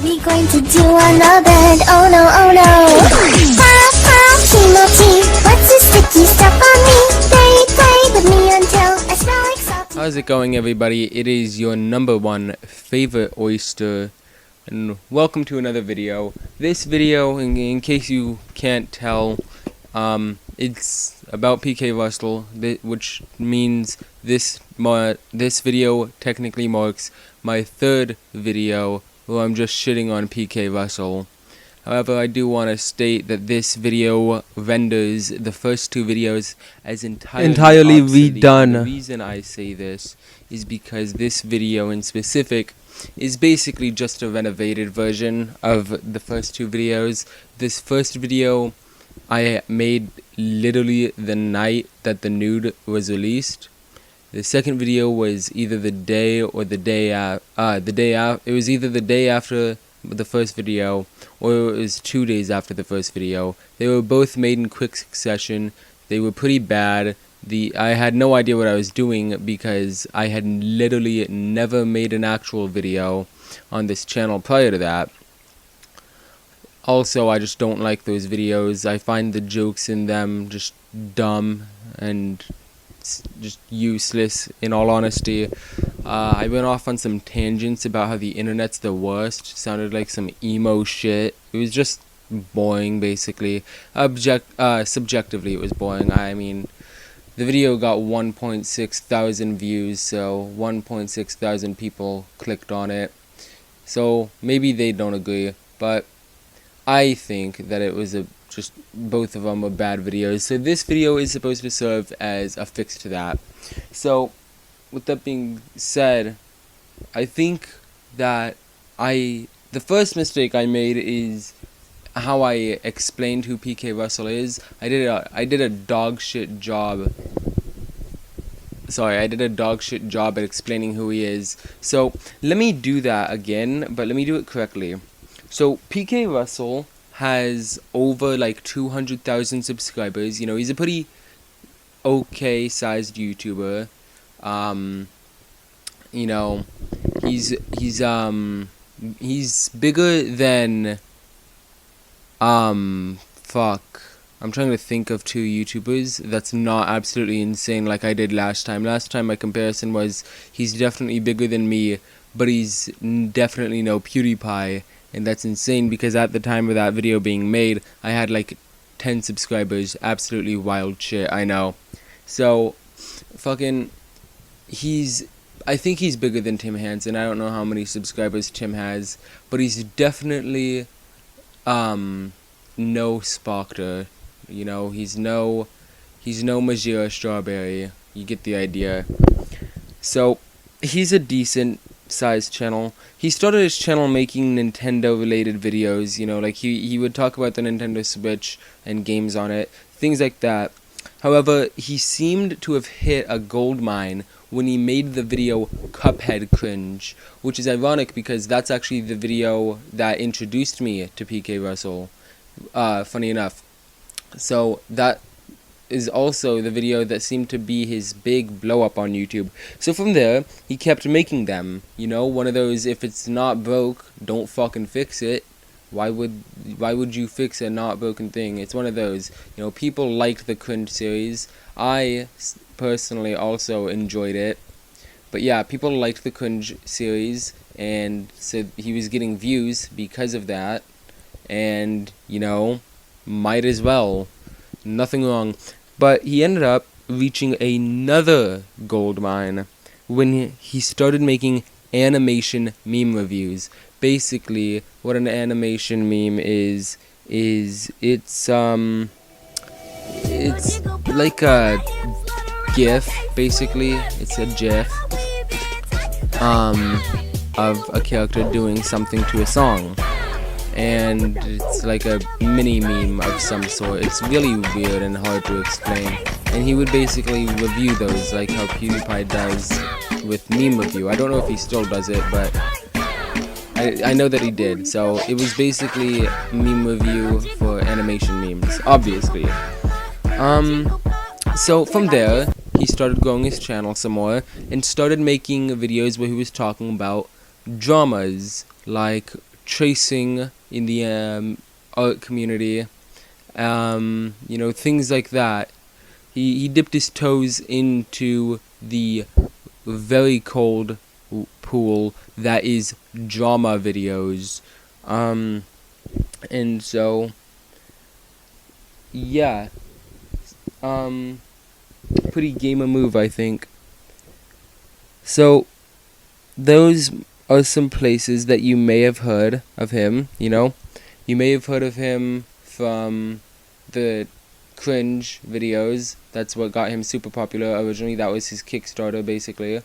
we going to do on the bed? Oh no, oh no. Kimochi, what's the sticky stuff on me? Play with me until I smell like salt. How's it going, everybody? It is your #1 favorite oyster, and welcome to another video. This video, in case you can't tell, it's about Pkrussl, which means this video technically marks my third video where I'm just shitting on Pkrussl. However, I do want to state that this video renders the first two videos as entirely redone. The reason I say this is because this video in specific is basically just a renovated version of the first two videos. This first video I made literally the night that the nude was released. The second video was either the day or the day after. It was either the day after the first video, or it was 2 days after the first video. They were both made in quick succession. They were pretty bad. I had no idea what I was doing because I had literally never made an actual video on this channel prior to that. Also, I just don't like those videos. I find the jokes in them just dumb and just useless, in all honesty. I went off on some tangents about how the internet's the worst. Sounded like some emo shit. It was just boring, basically. Subjectively, it was boring. I mean, the video got 1.6 thousand views, so 1.6 thousand people clicked on it. So maybe they don't agree, but I think that it was just both of them were bad videos. So this video is supposed to serve as a fix to that. So with that being said, I think that the first mistake I made is how I explained who Pkrussl is. I did a dog shit job. Sorry, I did a dog shit job at explaining who he is. So let me do that again, but let me do it correctly. So Pkrussl has over like 200,000 subscribers. You know, he's a pretty okay sized YouTuber. You know, he's bigger than fuck. I'm trying to think of two YouTubers that's not absolutely insane like I did last time. Last time my comparison was he's definitely bigger than me, but he's definitely no PewDiePie. And that's insane because at the time of that video being made, I had like 10 subscribers. Absolutely wild shit, I know. So, fucking, I think he's bigger than Tim Hansen. I don't know how many subscribers Tim has, but he's definitely, no Sparkter. You know, he's no Majira Strawberry. You get the idea. So, he's a decent sized channel. He started his channel making Nintendo related videos, you know, like he would talk about the Nintendo Switch and games on it, things like that. However, he seemed to have hit a gold mine when he made the video Cuphead Cringe, which is ironic because that's actually the video that introduced me to Pkrussl, funny enough. So that is also the video that seemed to be his big blow up on YouTube. So from there, he kept making them. You know, one of those, if it's not broke, don't fucking fix it. Why would you fix a not broken thing? It's one of those. You know, people liked the Cringe series. I personally also enjoyed it. But yeah, people liked the Cringe series, and so he was getting views because of that. And, you know, might as well. Nothing wrong. But he ended up reaching another gold mine when he started making animation meme reviews. Basically, what an animation meme is it's like a GIF. Basically, it's a GIF of a character doing something to a song. And it's like a mini meme of some sort. It's really weird and hard to explain. And he would basically review those like how PewDiePie does with meme review. I don't know if he still does it, but I know that he did. So it was basically meme review for animation memes, obviously. So from there, he started growing his channel some more and started making videos where he was talking about dramas like tracing in the art community, things like that. He dipped his toes into the very cold pool that is drama videos. And so, yeah, pretty gamer move, I think. So, those are some places that you may have heard of him, You may have heard of him from the cringe videos. That's what got him super popular originally. That was his Kickstarter, basically.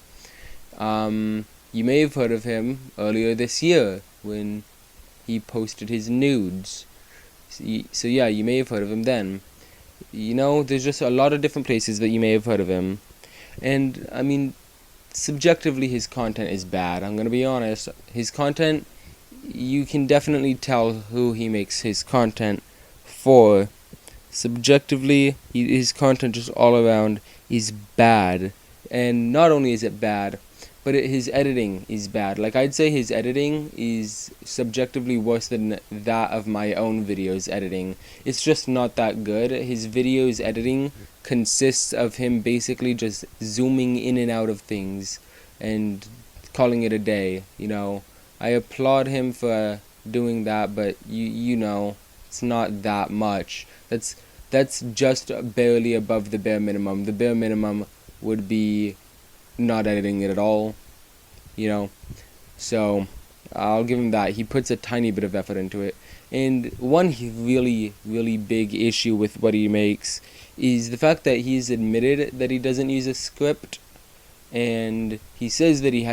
You may have heard of him earlier this year when he posted his nudes. So yeah, you may have heard of him then. There's just a lot of different places that you may have heard of him. And, I mean, subjectively his content is bad. I'm gonna be honest. His content, you can definitely tell who he makes his content for. Subjectively, his content just all around is bad. And not only is it bad, but his editing is bad. Like, I'd say his editing is subjectively worse than that of my own videos editing. It's just not that good. His videos editing consists of him basically just zooming in and out of things and calling it a day, I applaud him for doing that, but it's not that much. That's just barely above the bare minimum. The bare minimum would be not editing it at all, So, I'll give him that. He puts a tiny bit of effort into it. And one really, really big issue with what he makes is the fact that he's admitted that he doesn't use a script. And he says that he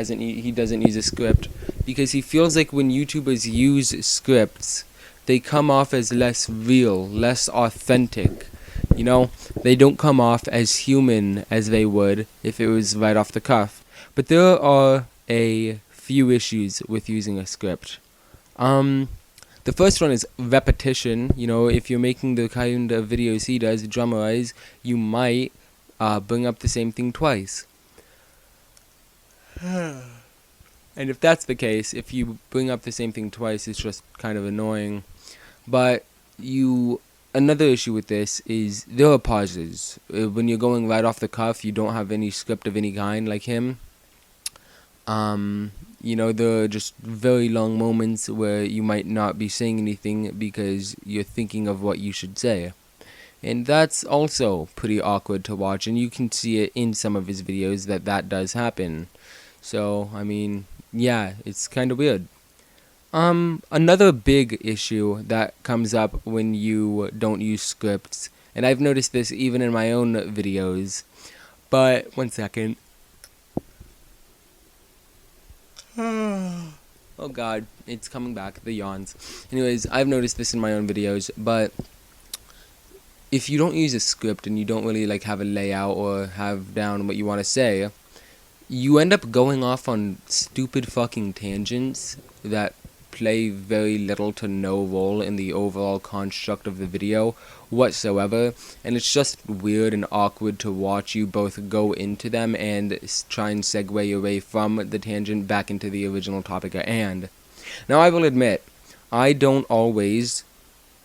doesn't use a script because he feels like when YouTubers use scripts, they come off as less real, less authentic. They don't come off as human as they would if it was right off the cuff. But there are a few issues with using a script. The first one is repetition. If you're making the kind of videos he does, dramatize, you might bring up the same thing twice. And if that's the case, if you bring up the same thing twice, it's just kind of annoying. But another issue with this is there are pauses. When you're going right off the cuff, you don't have any script of any kind like him. There are just very long moments where you might not be saying anything because you're thinking of what you should say. And that's also pretty awkward to watch, and you can see it in some of his videos that does happen. So, I mean, yeah, it's kind of weird. Another big issue that comes up when you don't use scripts, and I've noticed this even in my own videos, but one second. Oh god, it's coming back, the yawns. Anyways, I've noticed this in my own videos, but if you don't use a script and you don't really have a layout or have down what you want to say, you end up going off on stupid fucking tangents that play very little to no role in the overall construct of the video whatsoever, and it's just weird and awkward to watch you both go into them and try and segue away from the tangent back into the original topic at hand. Now, I will admit, I don't always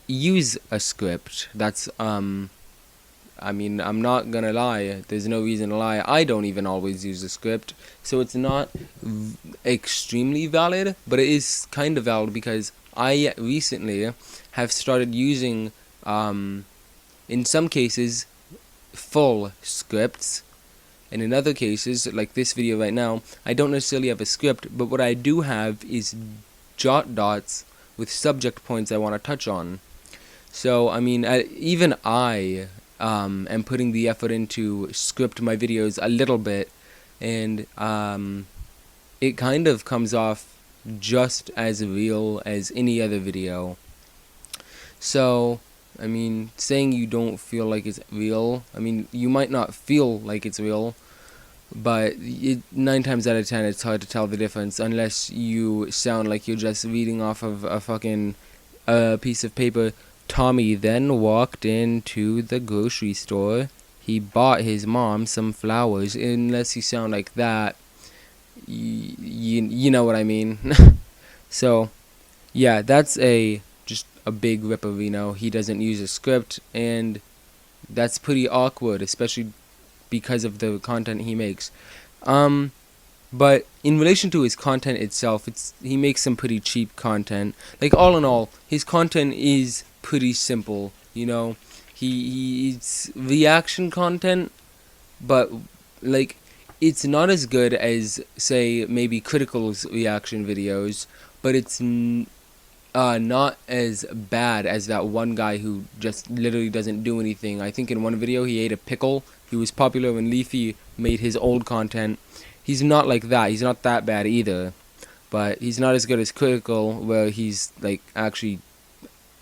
use a script. That's I'm not gonna lie, there's no reason to lie, I don't even always use a script, so it's not extremely valid, but it is kind of valid because I recently have started using, in some cases, full scripts, and in other cases, like this video right now, I don't necessarily have a script, but what I do have is jot dots with subject points I want to touch on. So, even I am putting the effort into script my videos a little bit, and it kind of comes off just as real as any other video. So, saying you don't feel like it's real, you might not feel like it's real, but 9 times out of 10 it's hard to tell the difference unless you sound like you're just reading off of a fucking piece of paper. Tommy then walked into the grocery store. He bought his mom some flowers. Unless you sound like that, you know what I mean. So, yeah, that's just a big ripperino. He doesn't use a script, and that's pretty awkward, especially because of the content he makes. Um, but in relation to his content itself, he makes some pretty cheap content. Like, all in all, his content is pretty simple. You know, it's reaction content, but like, it's not as good as, say, maybe Critical's reaction videos, but it's not as bad as that one guy who just literally doesn't do anything. I think in one video he ate a pickle. He was popular when Leafy made his old content. He's not like that. He's not that bad either. But he's not as good as Critical, where he's like actually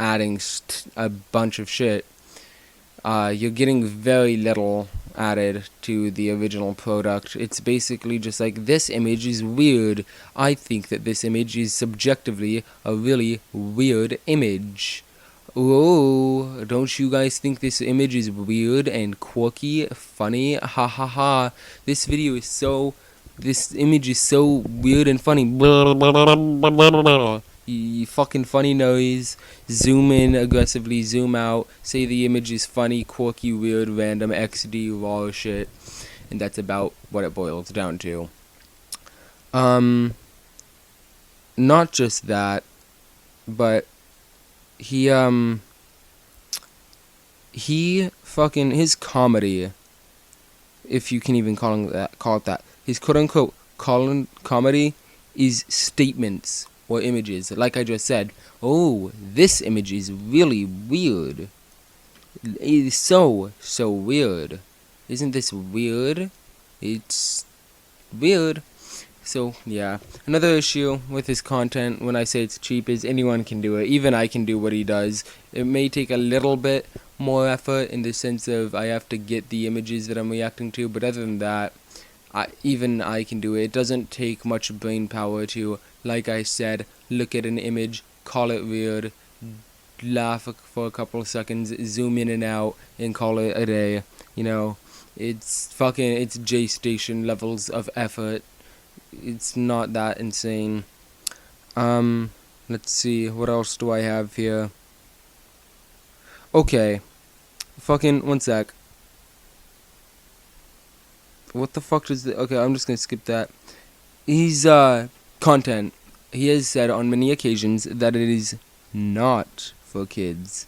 adding a bunch of shit. You're getting very little added to the original product. It's basically just like, this image is weird. I think that this image is subjectively a really weird image. Oh, don't you guys think this image is weird and quirky, funny? Ha ha ha. This image is so weird and funny. You fucking funny noise. Zoom in aggressively, zoom out. Say the image is funny, quirky, weird, random, XD, raw shit. And that's about what it boils down to. Not just that, but his comedy, if you can even call it that, his quote-unquote comedy is statements or images. Like I just said, oh, this image is really weird. It is so weird. Isn't this weird? It's weird. So, yeah. Another issue with his content, when I say it's cheap, is anyone can do it. Even I can do what he does. It may take a little bit more effort in the sense of I have to get the images that I'm reacting to, but other than that, even I can do it. It doesn't take much brain power to, like I said, look at an image, call it weird, laugh for a couple of seconds, zoom in and out, and call it a day. You know, it's J-Station levels of effort. It's not that insane. Let's see, what else do I have here? Okay. One sec. What the fuck does okay, I'm just gonna skip that. He's, content. He has said on many occasions that it is not for kids.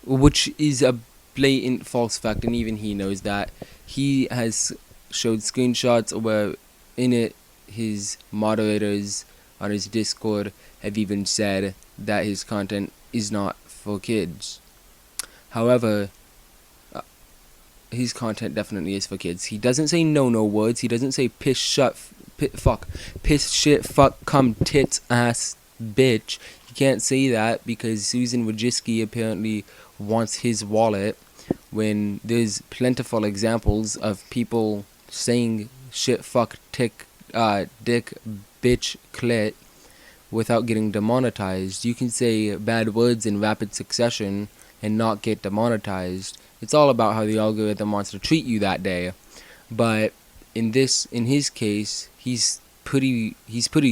Which is a blatant false fact, and even he knows that. He has showed screenshots where in it his moderators on his Discord have even said that his content is not for kids. However, his content definitely is for kids. He doesn't say no words. He doesn't say piss, shit, fuck, cum, tits, ass, bitch. He can't say that because Susan Wojcicki apparently wants his wallet, when there's plentiful examples of people saying shit, fuck, dick, bitch, clit without getting demonetized. You can say bad words in rapid succession and not get demonetized. It's all about how the algorithm wants to treat you that day. But in his case, he's pretty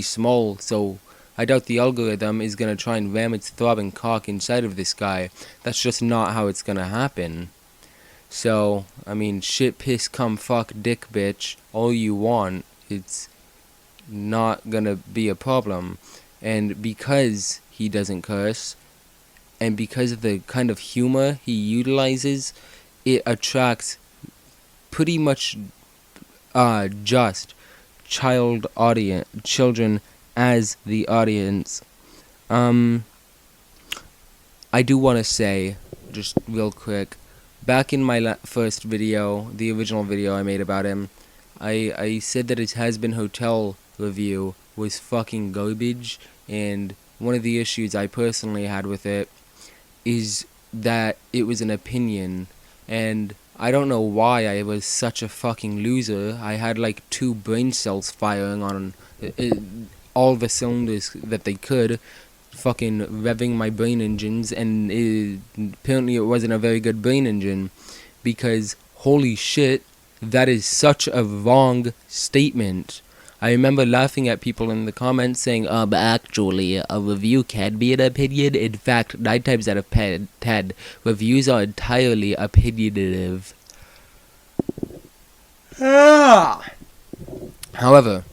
small, so I doubt the algorithm is gonna try and ram its throbbing cock inside of this guy. That's just not how it's gonna happen. So, I mean, shit, piss, cum, fuck, dick, bitch, all you want. It's not gonna be a problem. And because he doesn't curse, and because of the kind of humor he utilizes, it attracts pretty much just children as the audience. I do want to say, just real quick, back in my first video, the original video I made about him, I said that his Has Been Hotel review was fucking garbage, and one of the issues I personally had with it is that it was an opinion, and I don't know why I was such a fucking loser. I had like 2 brain cells firing on all the cylinders that they could, fucking revving my brain engines, and apparently it wasn't a very good brain engine, because holy shit, that is such a wrong statement. I remember laughing at people in the comments saying, but actually, a review can be an opinion. In fact, 9 times out of 10, reviews are entirely opinionative. However,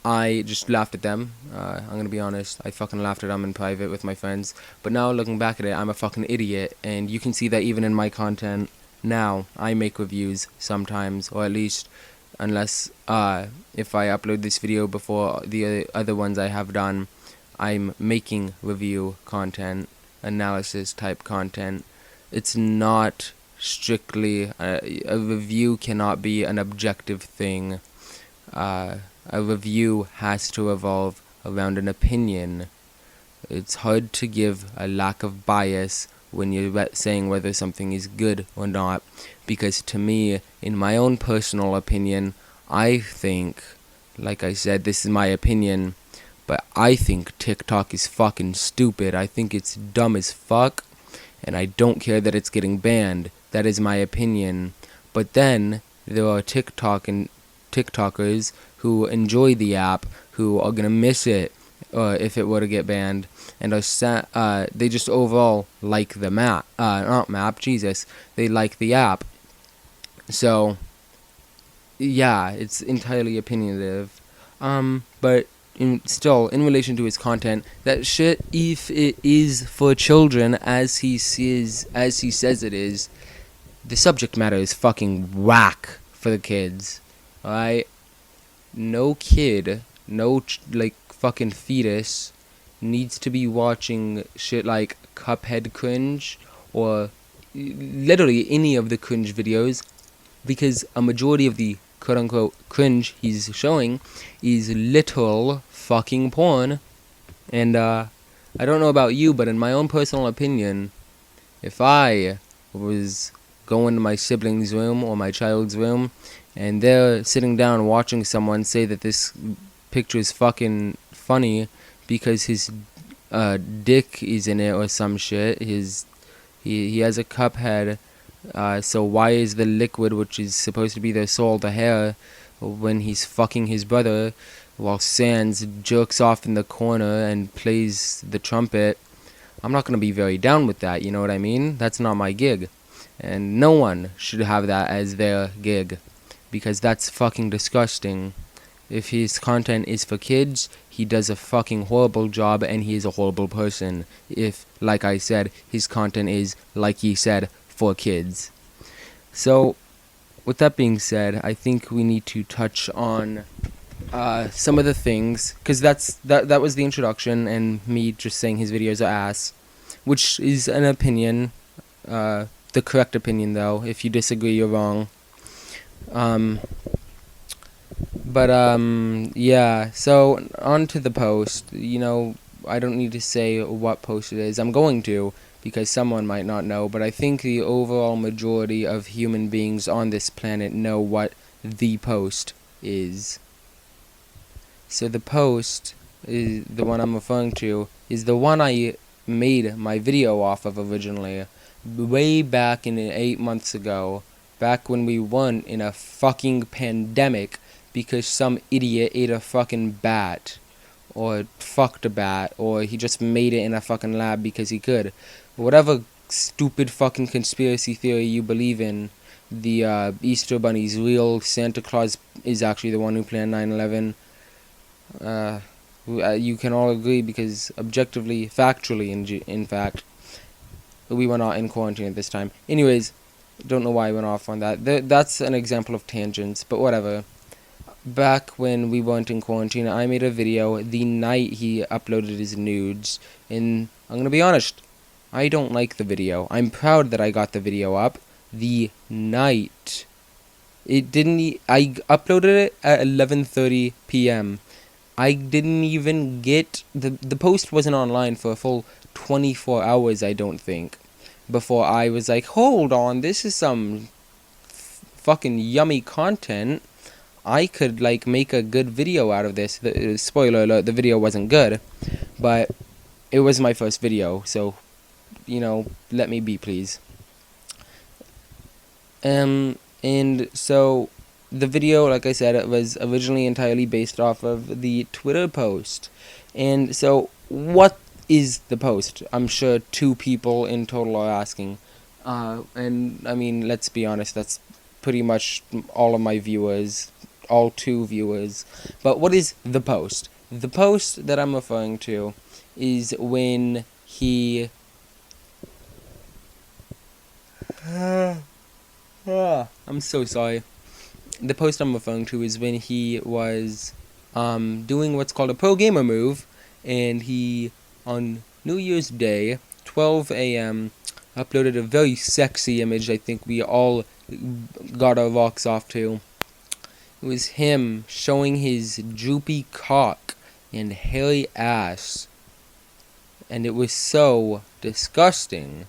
I just laughed at them. I'm gonna be honest. I fucking laughed at them in private with my friends. But now looking back at it, I'm a fucking idiot, and you can see that even in my content now. I make reviews sometimes, or at least, unless if I upload this video before the other ones I have done, I'm making review content, analysis type content. It's not strictly a review cannot be an objective thing. A review has to revolve around an opinion. It's hard to give a lack of bias when you're saying whether something is good or not, because to me, in my own personal opinion, I think, like I said, this is my opinion, but I think TikTok is fucking stupid. I think it's dumb as fuck, and I don't care that it's getting banned. That is my opinion. But then there are TikTokers who enjoy the app, who are gonna miss it if it were to get banned, and are they just overall like the they like the app. So yeah, it's entirely opinionative. But still, in relation to his content, that shit, if it is for children as he says it is, the subject matter is fucking whack for the kids. Alright? No kid, like fucking fetus needs to be watching shit like Cuphead cringe or literally any of the cringe videos, because a majority of the quote-unquote cringe he's showing is literal fucking porn. And I don't know about you, but in my own personal opinion, if I was going to my sibling's room or my child's room and they're sitting down watching someone say that this picture is fucking funny because his dick is in it or some shit, he has a cup head, so why is the liquid, which is supposed to be the soul, the hair, when he's fucking his brother while Sans jerks off in the corner and plays the trumpet? I'm not going to be very down with that, you know what I mean? That's not my gig. And no one should have that as their gig, because that's fucking disgusting. If his content is for kids, he does a fucking horrible job, and he is a horrible person. If, like I said, his content is, like he said, for kids. So, with that being said, I think we need to touch on some of the things, because that was the introduction, and me just saying his videos are ass, which is an opinion, the correct opinion though. If you disagree, you're wrong. Yeah, so on to the post. You know, I don't need to say what post it is. I'm going to, because someone might not know, but I think the overall majority of human beings on this planet know what the post is. So the post, is the one I'm referring to, is the one I made my video off of originally, way back in 8 months ago, back when we weren't in a fucking pandemic, because some idiot ate a fucking bat, or fucked a bat, or he just made it in a fucking lab because he could. Whatever stupid fucking conspiracy theory you believe in, the Easter Bunny's real, Santa Claus is actually the one who planned 9/11. You can all agree, because objectively, factually, in fact, we were not in quarantine at this time. Anyways, don't know why I went off on that. That's an example of tangents, but whatever. Back when we weren't in quarantine, I made a video the night he uploaded his nudes, and I'm gonna be honest, I don't like the video. I'm proud that I got the video up the night. I uploaded it at 11:30 p.m. I didn't even get the post wasn't online for a full 24 hours, I don't think, before I was like, hold on, this is some fucking yummy content. I could like make a good video out of this. Spoiler alert, the video wasn't good, but it was my first video, so, you know, let me be, please. And so the video, like I said, it was originally entirely based off of the Twitter post. And so, what is the post? I'm sure 2 people in total are asking. And, I mean, let's be honest, that's pretty much all of my viewers, all 2 viewers. But what is the post? The post that I'm referring to is when he... I'm so sorry. The post I'm referring to is when he was doing what's called a pro gamer move, and he, on New Year's Day, 12 a.m., uploaded a very sexy image I think we all got our rocks off to. It was him showing his droopy cock and hairy ass, and it was so disgusting.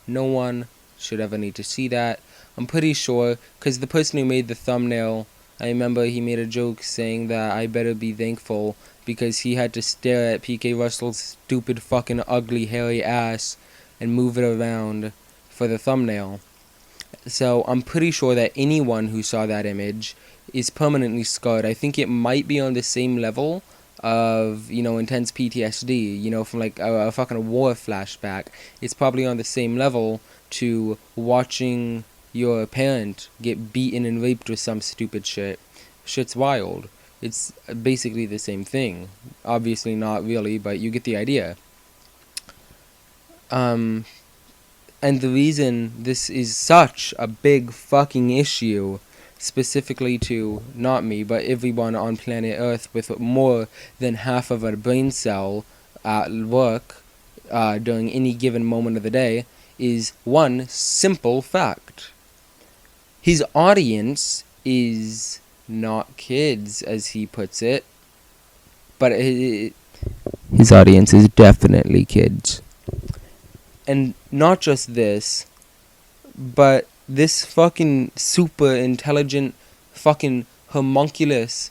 No one should ever need to see that. I'm pretty sure, because the person who made the thumbnail, I remember he made a joke saying that I better be thankful because he had to stare at Pkrussl's stupid fucking ugly hairy ass and move it around for the thumbnail. So I'm pretty sure that anyone who saw that image is permanently scarred. I think it might be on the same level of, intense PTSD, from like a fucking war flashback. It's probably on the same level to watching your parent get beaten and raped with some stupid shit. Shit's wild. It's basically the same thing. Obviously not really, but you get the idea. And the reason this is such a big fucking issue, specifically to not me, but everyone on planet Earth with more than half of a brain cell at work during any given moment of the day, is one simple fact. His audience is not kids, as he puts it, but his audience is definitely kids. And not just this, but this fucking super intelligent fucking homunculus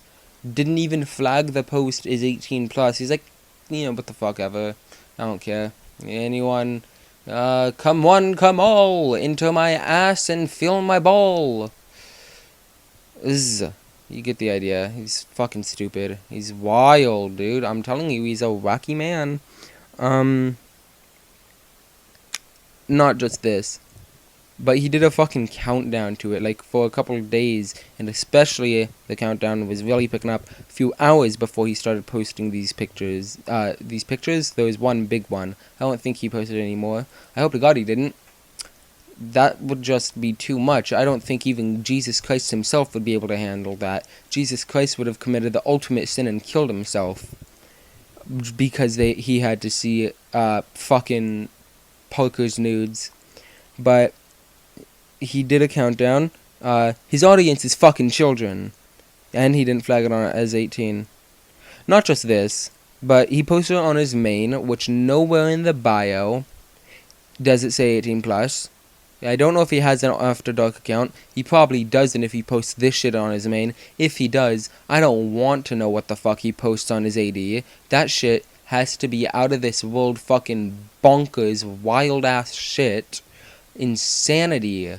didn't even flag the post as 18 plus. He's like, what the fuck ever. I don't care. Anyone, come one, come all, into my ass and fill my ball. You get the idea. He's fucking stupid. He's wild, dude. I'm telling you, he's a wacky man. Not just this, but he did a fucking countdown to it, like, for a couple of days, and especially the countdown was really picking up a few hours before he started posting these pictures. There was one big one. I don't think he posted any more. I hope to God he didn't. That would just be too much. I don't think even Jesus Christ himself would be able to handle that. Jesus Christ would have committed the ultimate sin and killed himself because he had to see fucking Parker's nudes. But he did a countdown. His audience is fucking children, and he didn't flag it on it as 18. Not just this, but he posted it on his main, which nowhere in the bio does it say 18 plus. I don't know if he has an After Dark account. He probably doesn't if he posts this shit on his main. If he does, I don't want to know what the fuck he posts on his AD. That shit has to be out of this world fucking bonkers, wild ass shit. Insanity.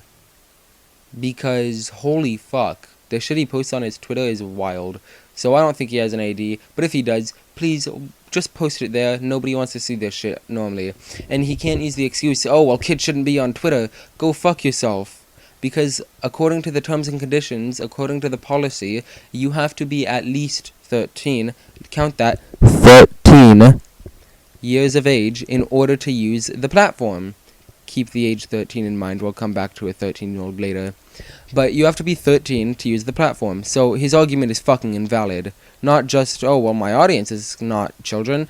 Because, holy fuck, the shit he posts on his Twitter is wild. So I don't think he has an AD, but if he does, please just post it there. Nobody wants to see this shit normally. And he can't use the excuse, oh, well, kids shouldn't be on Twitter. Go fuck yourself. Because according to the terms and conditions, according to the policy, you have to be at least 13, count that, 13 years of age in order to use the platform. Keep the age 13 in mind. We'll come back to a 13-year-old later. But you have to be 13 to use the platform. So his argument is fucking invalid. Not just, oh, well, my audience is not children.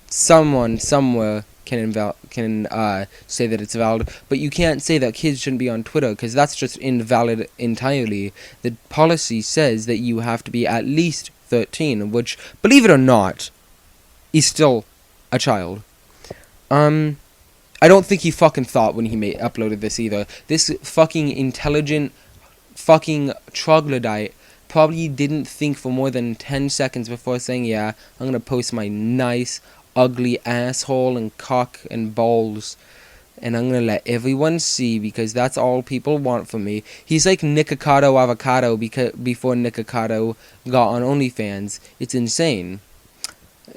Someone somewhere can say that it's valid. But you can't say that kids shouldn't be on Twitter, because that's just invalid entirely. The policy says that you have to be at least 13, which, believe it or not, is still a child. I don't think he fucking thought when he uploaded this either. This fucking intelligent fucking troglodyte probably didn't think for more than 10 seconds before saying, yeah, I'm gonna post my nice, ugly asshole and cock and balls and I'm gonna let everyone see, because that's all people want from me. He's like Nikocado Avocado before Nikocado got on OnlyFans. It's insane.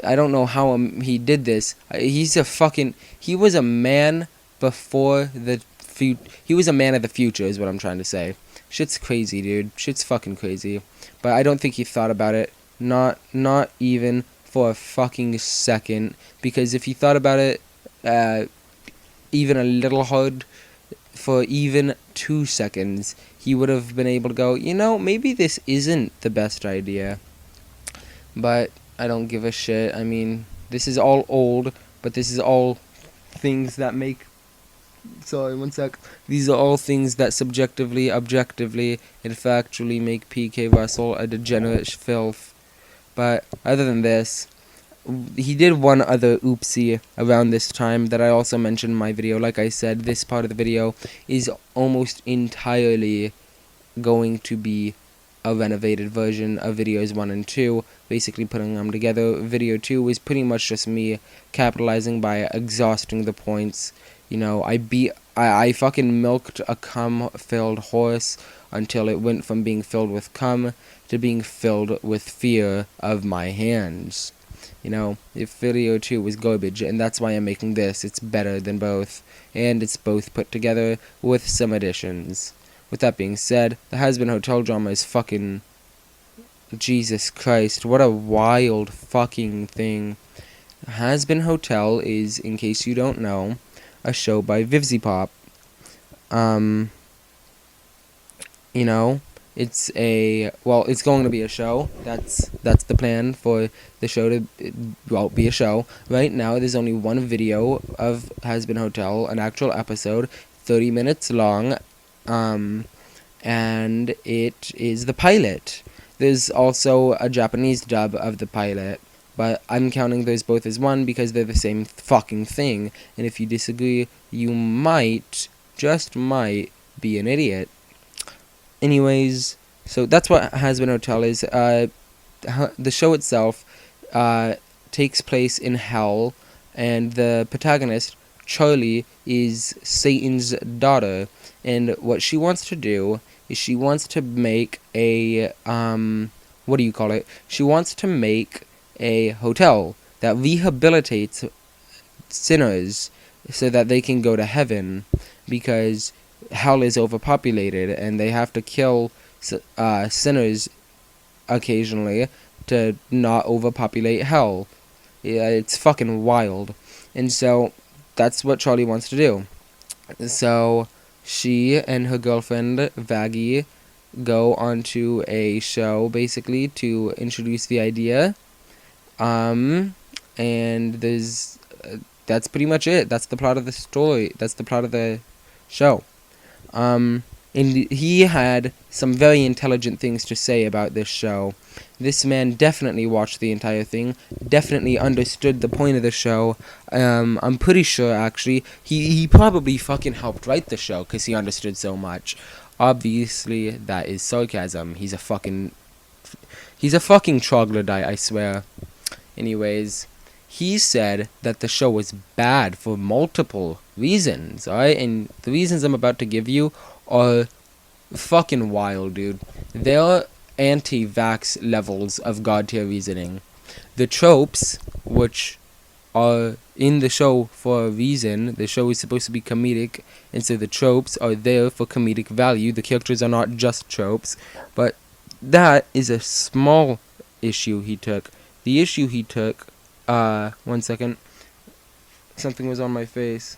I don't know how he did this. He was a man before the he was a man of the future, is what I'm trying to say. Shit's crazy, dude. Shit's fucking crazy. But I don't think he thought about it. Not even for a fucking second. Because if he thought about it, even a little hard, for even 2 seconds, he would have been able to go, maybe this isn't the best idea. But I don't give a shit. I mean, this is all old, but this is all things that make... Sorry, one sec. These are all things that subjectively, objectively, and factually make Pkrussl a degenerate filth. But other than this, he did one other oopsie around this time that I also mentioned in my video. Like I said, this part of the video is almost entirely going to be a renovated version of videos 1 and 2, basically putting them together. Video 2 was pretty much just me capitalizing by exhausting the points. I fucking milked a cum-filled horse until it went from being filled with cum to being filled with fear of my hands. If video 2 was garbage, and that's why I'm making this. It's better than both, and it's both put together with some additions. With that being said, the Has-Been Hotel drama is fucking... Jesus Christ, what a wild fucking thing. Has-Been Hotel is, in case you don't know, a show by Vivzy Pop. It's it's going to be a show. That's the plan for the show to, be a show. Right now, there's only one video of Has-Been Hotel, an actual episode, 30 minutes long, and it is the pilot. There's also a Japanese dub of the pilot, but I'm counting those both as one because they're the same fucking thing, and if you disagree, you might, just might, be an idiot. Anyways, so that's what Has-Been Hotel is. The show itself takes place in hell, and the protagonist, Charlie, is Satan's daughter, and what she wants to do is she wants to make a, she wants to make a hotel that rehabilitates sinners so that they can go to heaven, because hell is overpopulated and they have to kill sinners occasionally to not overpopulate hell. Yeah, it's fucking wild. And so that's what Charlie wants to do. So she and her girlfriend Vaggie go onto a show basically to introduce the idea. And there's that's pretty much it. That's the plot of the story. That's the plot of the show. And he had some very intelligent things to say about this show. This man definitely watched the entire thing, definitely understood the point of the show. I'm pretty sure, actually, he probably fucking helped write the show because he understood so much. Obviously, that is sarcasm. He's a fucking troglodyte, I swear. Anyways, he said that the show was bad for multiple reasons, alright? And the reasons I'm about to give you are fucking wild, dude. They're anti-vax levels of god-tier reasoning. The tropes, which are in the show for a reason, the show is supposed to be comedic, and so the tropes are there for comedic value. The characters are not just tropes, but that is a small issue he took. The issue he took, one second, something was on my face,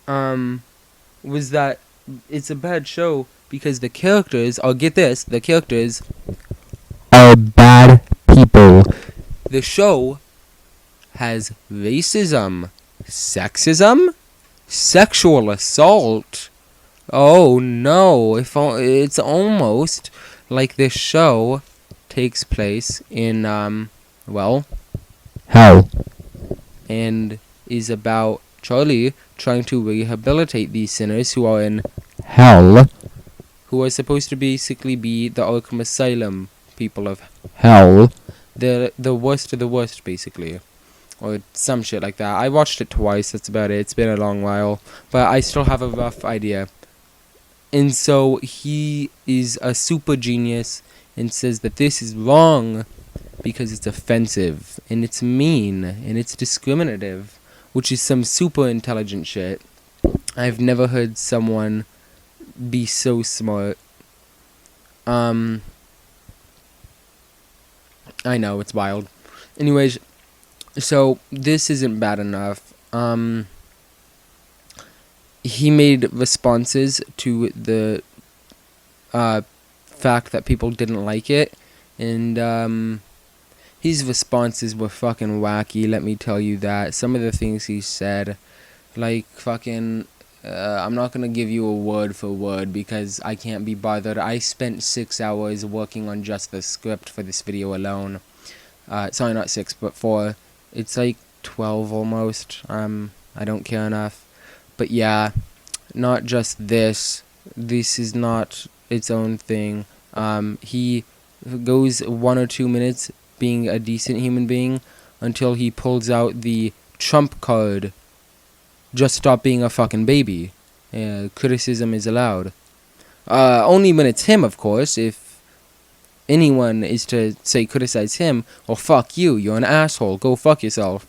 was that it's a bad show because the characters, get this, the characters are bad people. The show has racism, sexism, sexual assault. Oh no, it's almost like this show takes place in, hell, and is about Charlie trying to rehabilitate these sinners who are in hell, who are supposed to basically be the Arkham Asylum people of hell. They're the worst of the worst, basically. or some shit like that. I watched it twice, that's about it. It's been a long while, but I still have a rough idea. And so he is a super genius and says that this is wrong because it's offensive and it's mean and it's discriminative, which is some super intelligent shit. I've never heard someone be so smart. I know, it's wild. Anyways, so this isn't bad enough. He made responses to the fact that people didn't like it, and his responses were fucking wacky, let me tell you that. Some of the things he said, like fucking, I'm not gonna give you a word for word because I can't be bothered. I spent 6 hours working on just the script for this video alone. Sorry, not 6, but 4. It's like 12 almost. I don't care enough. But yeah, not just this. This is not its own thing. He goes 1 or 2 minutes being a decent human being until he pulls out the trump card. Just stop being a fucking baby. Criticism is allowed. Only when it's him, of course. If anyone is to say criticize him, well, fuck you. You're an asshole. Go fuck yourself.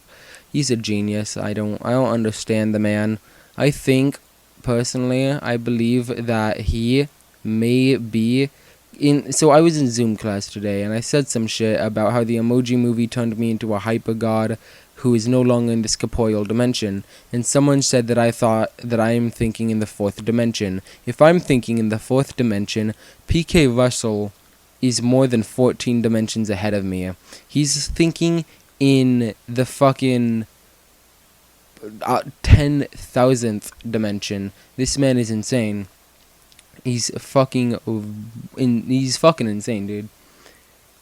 He's a genius. I don't understand the man. I think, personally, I believe that he may be in. So I was in Zoom class today, and I said some shit about how the Emoji Movie turned me into a hyper god who is no longer in this corporeal dimension. And someone said that I thought that I am thinking in the 4th dimension. If I'm thinking in the 4th dimension, Pkrussl is more than 14 dimensions ahead of me. He's thinking in the fucking 10,000th dimension. This man is insane. He's fucking insane, dude.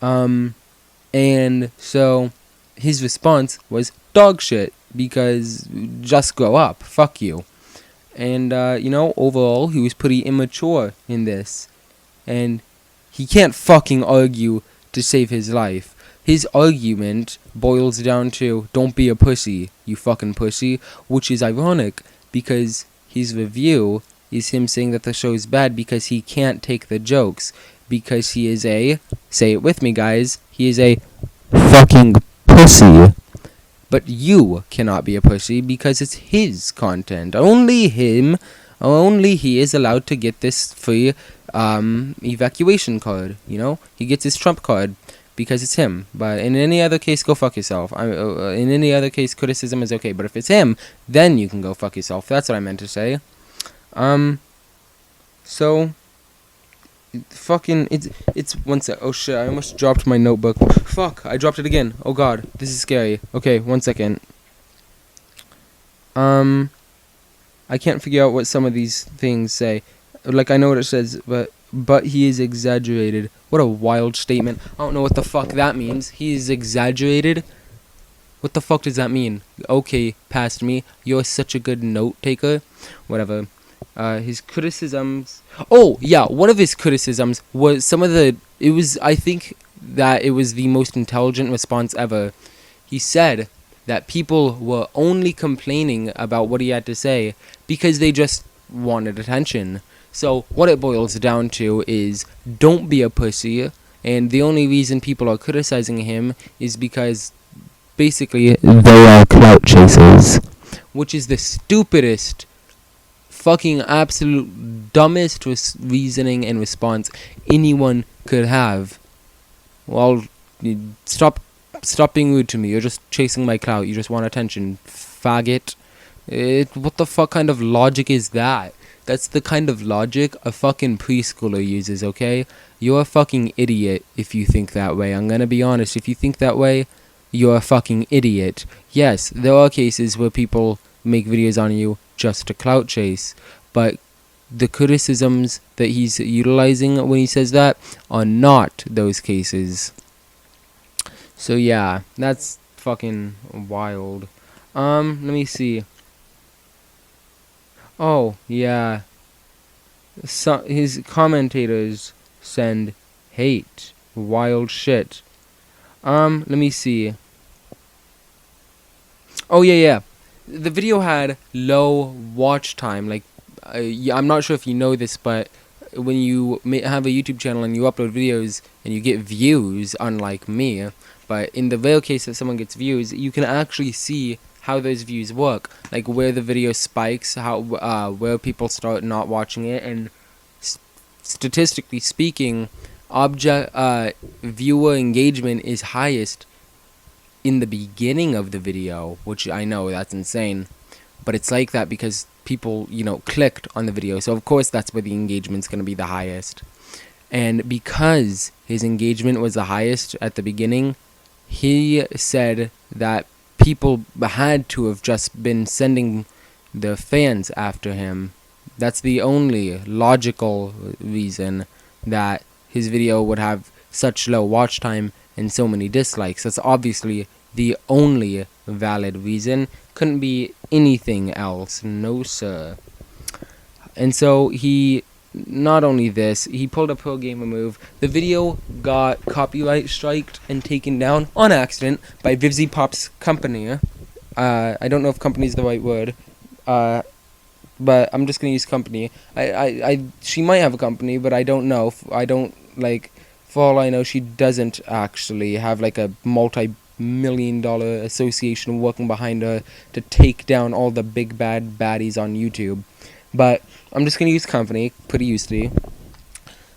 And so his response was dog shit because just grow up. Fuck you. And overall he was pretty immature in this. And he can't fucking argue to save his life. His argument boils down to, don't be a pussy, you fucking pussy, which is ironic, because his review is him saying that the show is bad because he can't take the jokes, because he is a, say it with me guys, he is a fucking pussy. But you cannot be a pussy because it's his content. Only he is allowed to get this free evacuation card, He gets his trump card. Because it's him. But in any other case, go fuck yourself. In any other case, criticism is okay. But if it's him, then you can go fuck yourself. That's what I meant to say. So, fucking, it's one sec. Oh shit, I almost dropped my notebook. Fuck, I dropped it again. Oh god, this is scary. Okay, 1 second. I can't figure out what some of these things say. Like, I know what it says, but he is exaggerated. What a wild statement. I don't know what the fuck that means. He is exaggerated? What the fuck does that mean? Okay, past me. You're such a good note taker. Whatever. His criticisms. Oh, yeah, one of his criticisms was I think that it was the most intelligent response ever. He said that people were only complaining about what he had to say because they just wanted attention. So what it boils down to is don't be a pussy, and the only reason people are criticizing him is because basically they are clout chasers, which is the stupidest, fucking absolute dumbest reasoning and response anyone could have. Well, stop being rude to me. You're just chasing my clout. You just want attention, faggot. What the fuck kind of logic is that? That's the kind of logic a fucking preschooler uses, okay? You're a fucking idiot if you think that way. I'm gonna be honest. If you think that way, you're a fucking idiot. Yes, there are cases where people make videos on you just to clout chase, but the criticisms that he's utilizing when he says that are not those cases. So yeah, that's fucking wild. Let me see. Oh, yeah. His commentators send hate. Wild shit. Let me see. Oh yeah. The video had low watch time. Like, yeah, I'm not sure if you know this, but when you have a YouTube channel and you upload videos and you get views, unlike me, but in the rare case that someone gets views, you can actually see how those views work, like where the video spikes, how where people start not watching it, and statistically speaking, viewer engagement is highest in the beginning of the video, which I know that's insane, but it's like that because people, clicked on the video, so of course that's where the engagement's going to be the highest. And because his engagement was the highest at the beginning, he said that people had to have just been sending their fans after him. That's the only logical reason that his video would have such low watch time and so many dislikes. That's obviously the only valid reason. Couldn't be anything else. No, sir. And so not only this, he pulled a pro gamer move. The video got copyright striked and taken down on accident by Vivzy Pop's company. I don't know if company is the right word, but I'm just gonna use company. She might have a company, but I don't know. For all I know, she doesn't actually have like a multi-million-dollar association working behind her to take down all the big bad baddies on YouTube. But I'm just going to use company, pretty used to.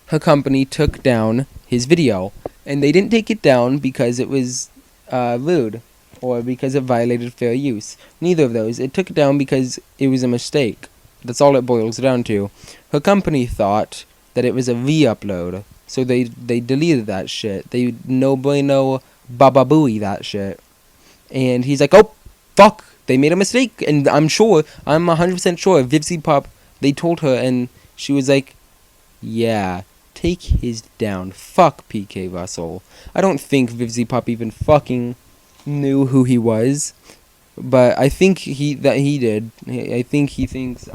Her company took down his video. And they didn't take it down because it was rude or because it violated fair use. Neither of those. It took it down because it was a mistake. That's all it boils down to. Her company thought that it was a re-upload. So they deleted that shit. They no bueno baba booey that shit. And he's like, oh, fuck. They made a mistake, and I'm 100% sure, Vivzy Pop, they told her, and she was like, yeah, take his down. Fuck Pkrussl. I don't think Vivzy Pop even fucking knew who he was, but I think he did. I think he thinks,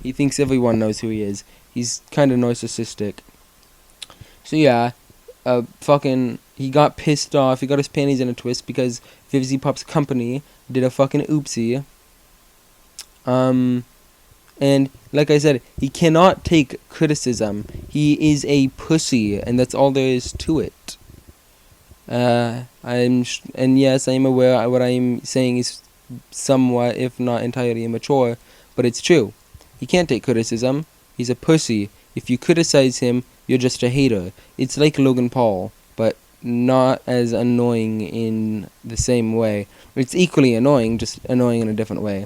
he thinks everyone knows who he is. He's kind of narcissistic. So yeah, he got pissed off. He got his panties in a twist because Vivzy Pop's company did a fucking oopsie. And like I said, he cannot take criticism. He is a pussy, and that's all there is to it. And yes, I am aware what I am saying is somewhat, if not entirely, immature, but it's true. He can't take criticism. He's a pussy. If you criticize him, you're just a hater. It's like Logan Paul, but not as annoying in the same way. It's equally annoying, just annoying in a different way.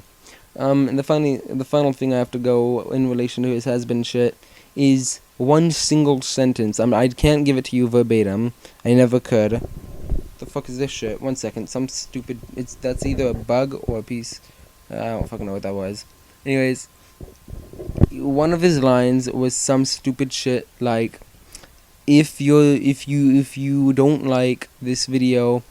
And the final thing I have to go in relation to his has-been shit is one single sentence. I can't give it to you verbatim. I never could. What the fuck is this shit? 1 second. Some stupid... That's either a bug or a piece... I don't fucking know what that was. Anyways, one of his lines was some stupid shit like, if you don't like this video,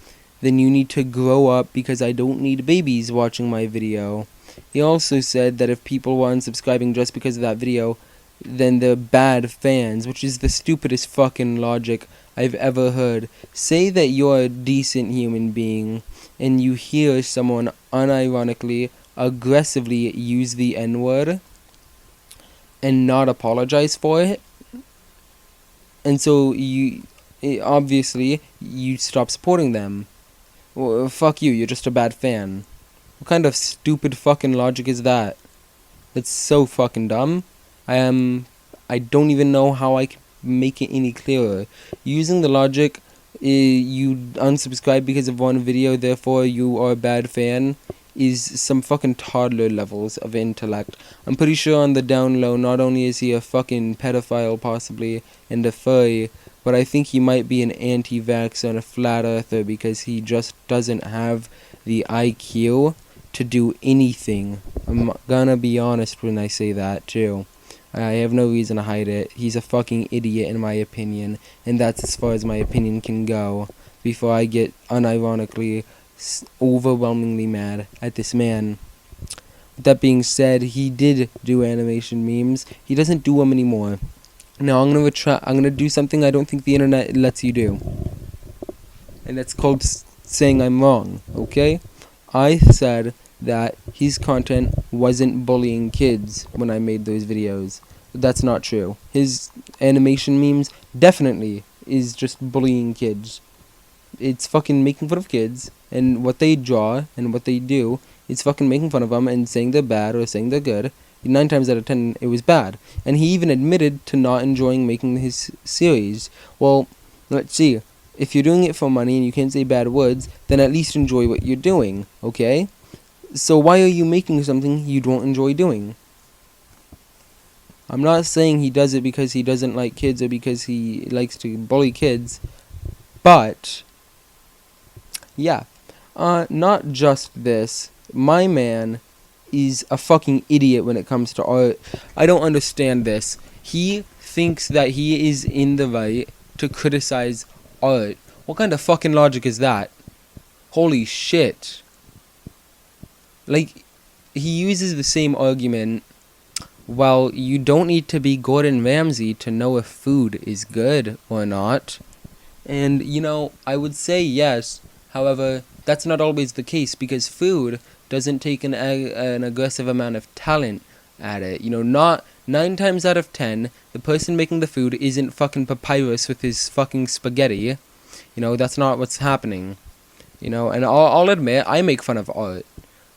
then you need to grow up because I don't need babies watching my video. He also said that if people were unsubscribing just because of that video, then they're bad fans, which is the stupidest fucking logic I've ever heard. Say that you're a decent human being and you hear someone unironically, aggressively use the N-word and not apologize for it. And so obviously you stop supporting them. Well, fuck you, you're just a bad fan. What kind of stupid fucking logic is that? That's so fucking dumb. I don't even know how I can make it any clearer. Using the logic, you unsubscribe because of one video, therefore you are a bad fan, is some fucking toddler levels of intellect. I'm pretty sure on the down low, not only is he a fucking pedophile possibly, and a furry, but I think he might be an anti-vaxxer and a flat earther because he just doesn't have the IQ to do anything. I'm gonna be honest when I say that too. I have no reason to hide it. He's a fucking idiot in my opinion, and that's as far as my opinion can go before I get unironically overwhelmingly mad at this man. With that being said, he did do animation memes. He doesn't do them anymore. Now I'm gonna do something I don't think the internet lets you do, and that's called saying I'm wrong, okay? I said that his content wasn't bullying kids when I made those videos. That's not true. His animation memes definitely is just bullying kids. It's fucking making fun of kids, and what they draw and what they do, it's fucking making fun of them and saying they're bad or saying they're good. 9 times out of 10, it was bad. And he even admitted to not enjoying making his series. Well, let's see. If you're doing it for money and you can't say bad words, then at least enjoy what you're doing, okay? So why are you making something you don't enjoy doing? I'm not saying he does it because he doesn't like kids or because he likes to bully kids, but yeah, not just this. My man is a fucking idiot when it comes to art. I don't understand this. He thinks that he is in the right to criticize art. What kind of fucking logic is that? Holy shit. Like, he uses the same argument. Well, you don't need to be Gordon Ramsay to know if food is good or not. And, you know, I would say yes. However, that's not always the case because food doesn't take an aggressive amount of talent at it. You know, not 9 times out of 10, the person making the food isn't fucking Papyrus with his fucking spaghetti. You know, that's not what's happening. You know, and I'll admit, I make fun of art.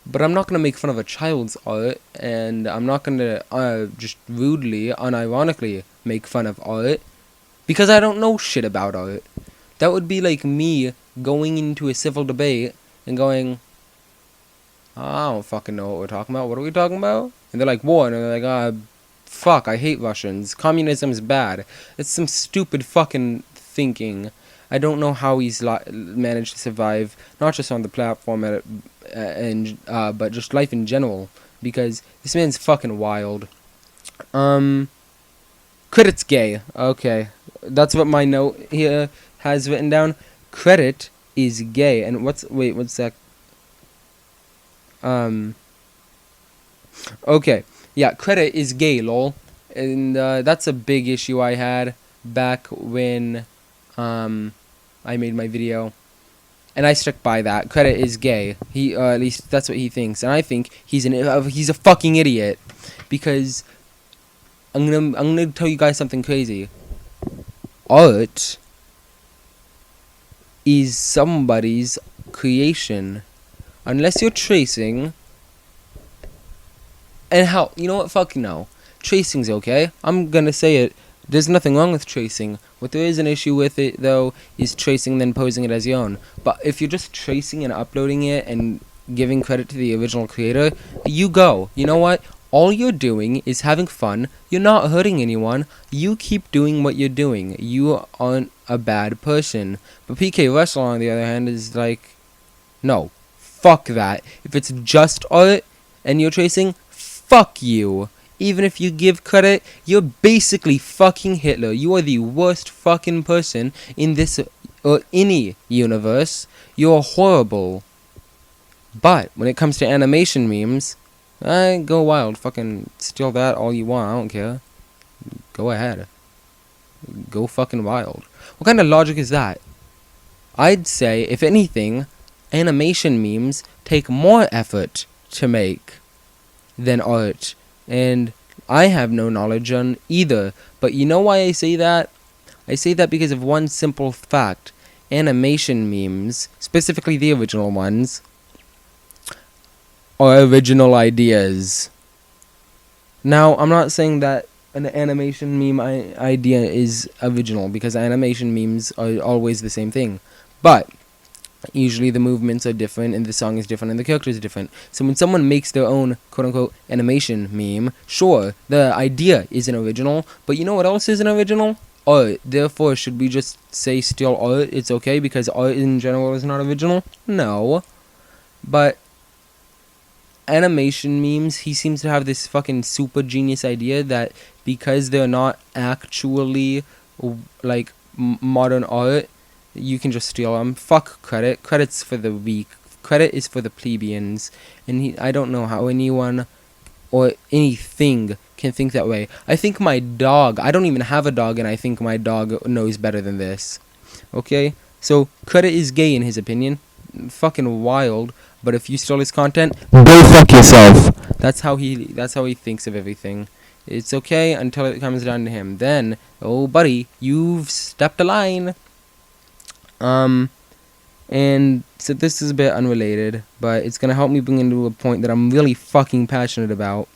But I'm not going to make fun of a child's art, and I'm not going to just rudely, unironically make fun of art, because I don't know shit about art. That would be like me going into a civil debate and going, I don't fucking know what we're talking about. What are we talking about? And they're like, war. And they're like, fuck, I hate Russians. Communism is bad. It's some stupid fucking thinking. I don't know how he's managed to survive, not just on the platform, but just life in general. Because this man's fucking wild. Credit's gay. Okay. That's what my note here has written down. Credit is gay. And what's that? Okay. Yeah, credit is gay, lol. And that's a big issue I had back when I made my video. And I stuck by that. Credit is gay. At least that's what he thinks. And I think he's a fucking idiot. Because I'm gonna tell you guys something crazy. Art is somebody's creation. Unless you're tracing. And hell, you know what? Fuck no. Tracing's okay. I'm gonna say it. There's nothing wrong with tracing. What there is an issue with it, though, is tracing and then posing it as your own. But if you're just tracing and uploading it and giving credit to the original creator, you go. You know what? All you're doing is having fun. You're not hurting anyone. You keep doing what you're doing. You aren't a bad person. But Pkrussl, on the other hand, is like, no. Fuck that. If it's just art and you're tracing, fuck you. Even if you give credit, you're basically fucking Hitler. You are the worst fucking person in this or any universe. You're horrible. But when it comes to animation memes, go wild. Fucking steal that all you want. I don't care. Go ahead. Go fucking wild. What kind of logic is that? I'd say, if anything, animation memes take more effort to make than art. And I have no knowledge on either. But you know why I say that? I say that because of one simple fact. Animation memes, specifically the original ones, are original ideas. Now, I'm not saying that an animation meme idea is original, because animation memes are always the same thing. But usually the movements are different, and the song is different, and the character is different. So when someone makes their own quote-unquote animation meme, sure, the idea isn't original, but you know what else isn't original? Art. Therefore, should we just say steal art? It's okay because art in general is not original? No. But animation memes, he seems to have this fucking super genius idea that because they're not actually like modern art, you can just steal them. Fuck credit. Credit's for the weak. Credit is for the plebeians. And I don't know how anyone or anything can think that way. I think my dog, I don't even have a dog, and I think my dog knows better than this. Okay? So, credit is gay in his opinion. fucking wild. But if you stole his content, go fuck yourself. That's how he thinks of everything. It's okay until it comes down to him. Then, oh buddy, you've stepped a line. And so this is a bit unrelated, but it's gonna help me bring into a point that I'm really fucking passionate about.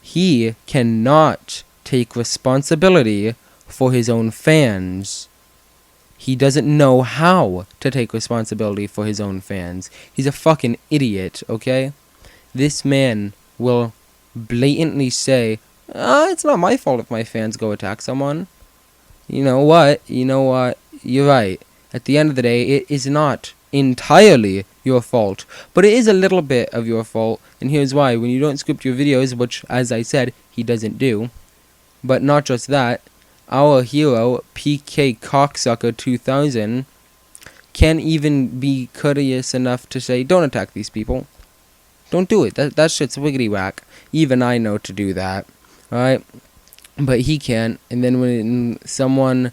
He cannot take responsibility for his own fans. He doesn't know how to take responsibility for his own fans. He's a fucking idiot, okay? This man will blatantly say, it's not my fault if my fans go attack someone. You know what? You're right. At the end of the day, it is not entirely your fault, but it is a little bit of your fault, and here's why. When you don't script your videos, which, as I said, he doesn't do, but not just that, our hero, Pkrussl 2000, can't even be courteous enough to say, don't attack these people. Don't do it. That shit's wiggity whack. Even I know to do that, alright? But he can't, and then when someone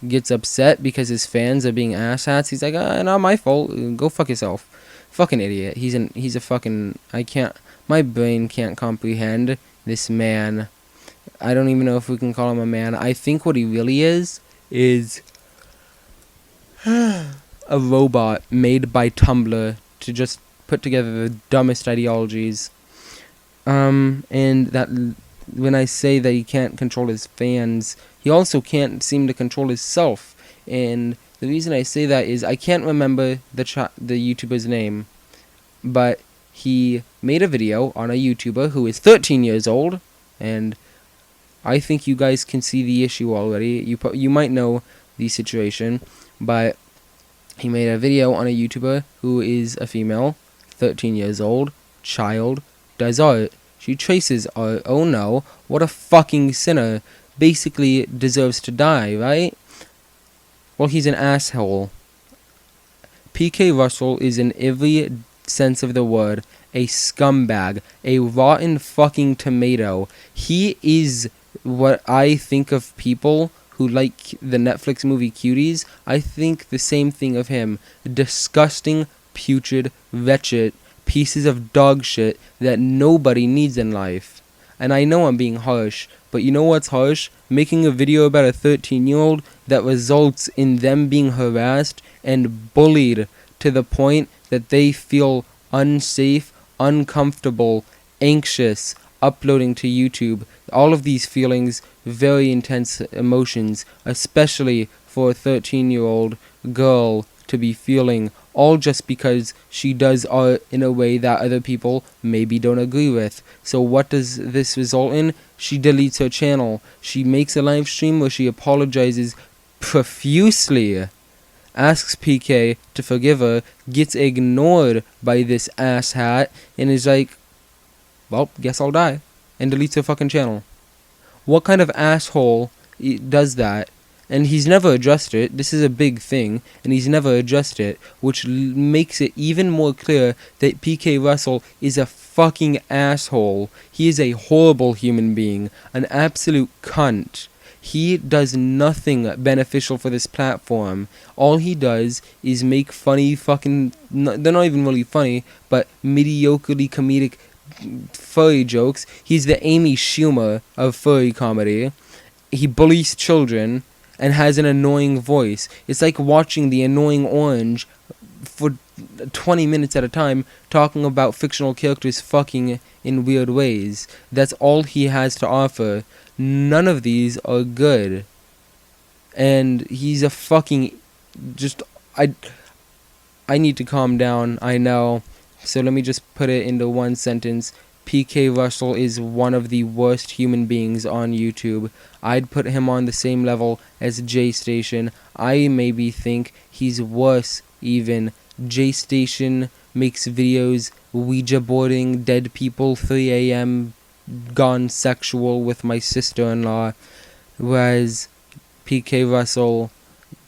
gets upset because his fans are being asshats, he's like, not my fault, go fuck yourself. Fucking idiot. He's a fucking, my brain can't comprehend this man. I don't even know if we can call him a man. I think what he really is a robot made by Tumblr to just put together the dumbest ideologies. And that when I say that he can't control his fans, he also can't seem to control himself. And the reason I say that is I can't remember the YouTuber's name, but he made a video on a YouTuber who is 13 years old, and I think you guys can see the issue already. You might know the situation, but he made a video on a YouTuber who is a female, 13 years old, child, does art. She traces art. Oh no, what a fucking sinner. Basically deserves to die, right? Well, he's an asshole. Pkrussl is in every sense of the word a scumbag, a rotten fucking tomato. He is what I think of people who like the Netflix movie Cuties. I think the same thing of him. Disgusting, putrid, wretched pieces of dog shit that nobody needs in life. And I know I'm being harsh, but you know what's harsh? Making a video about a 13-year-old that results in them being harassed and bullied to the point that they feel unsafe, uncomfortable, anxious, uploading to YouTube. All of these feelings, very intense emotions, especially for a 13-year-old girl to be feeling, all just because she does art in a way that other people maybe don't agree with. So what does this result in? She deletes her channel. She makes a live stream where she apologizes profusely, asks PK to forgive her, gets ignored by this asshat, and is like, well, guess I'll die, and deletes her fucking channel. What kind of asshole does that? And he's never addressed it. This is a big thing, and he's never addressed it, which makes it even more clear that Pkrussl is a fucking asshole. He is a horrible human being, an absolute cunt. He does nothing beneficial for this platform. All he does is make funny fucking, they're not even really funny, but mediocrely comedic furry jokes. He's the Amy Schumer of furry comedy. He bullies children and has an annoying voice. It's like watching the annoying orange for 20 minutes at a time talking about fictional characters fucking in weird ways. That's all he has to offer. None of these are good. And he's a fucking I need to calm down, I know. So let me just put it into one sentence. Pkrussl is one of the worst human beings on YouTube. I'd put him on the same level as J-Station. I maybe think he's worse even. J-Station makes videos Ouija boarding dead people 3 a.m. gone sexual with my sister-in-law, whereas Pkrussl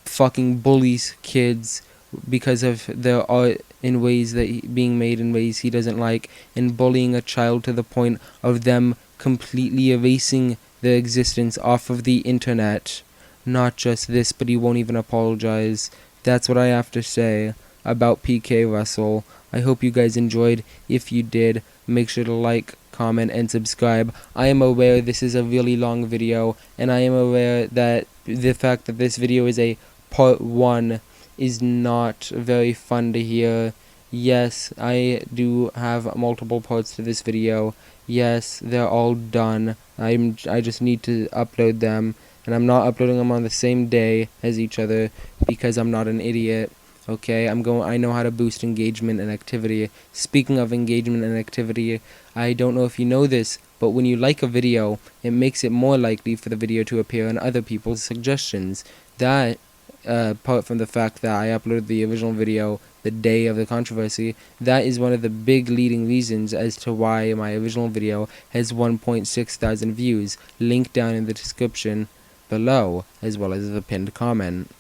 fucking bullies kids because of their art in ways that being made in ways he doesn't like, and bullying a child to the point of them completely erasing their existence off of the internet. Not just this, but he won't even apologize That's what I have to say about Pkrussl. I hope you guys enjoyed. If you did, make sure to like, comment, and subscribe. I am aware this is a really long video, and I am aware that the fact that this video is a part 1 is not very fun to hear. Yes, I do have multiple parts to this video. Yes, they're all done. I just need to upload them, and I'm not uploading them on the same day as each other because I'm not an idiot. Okay, I know how to boost engagement and activity. Speaking of engagement and activity, I don't know if you know this, but when you like a video, it makes it more likely for the video to appear in other people's suggestions. That, apart from the fact that I uploaded the original video the day of the controversy, that is one of the big leading reasons as to why my original video has 1.6 thousand views. Link down in the description below, as well as the pinned comment.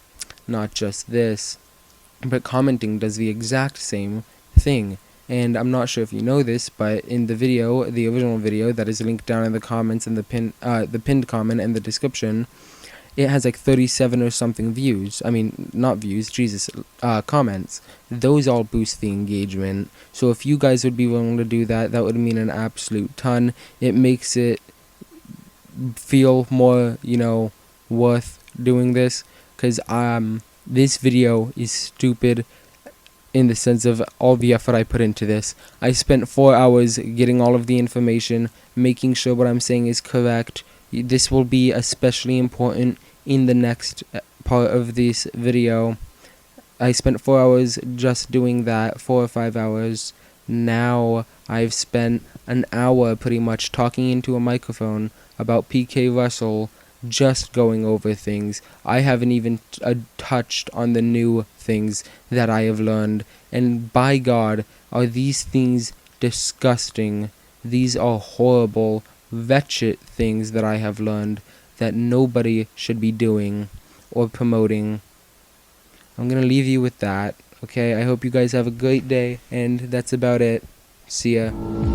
Not just this, but commenting does the exact same thing. And I'm not sure if you know this, but in the video, the original video that is linked down in the comments and the pinned comment and the description, it has like 37 or something views. I mean, not views, Jesus, comments. Those all boost the engagement. So if you guys would be willing to do that, that would mean an absolute ton. It makes it feel more, worth doing this, because this video is stupid in the sense of all the effort I put into this. I spent 4 hours getting all of the information, making sure what I'm saying is correct. This will be especially important in the next part of this video. I spent 4 hours just doing that, 4 or 5 hours. Now I've spent an hour pretty much talking into a microphone about Pkrussl, just going over things. I haven't even touched on the new things that I have learned, and by God, are these things disgusting. These are horrible, wretched things that I have learned that nobody should be doing or promoting. I'm gonna leave you with that, okay? I hope you guys have a great day, and that's about it. See ya.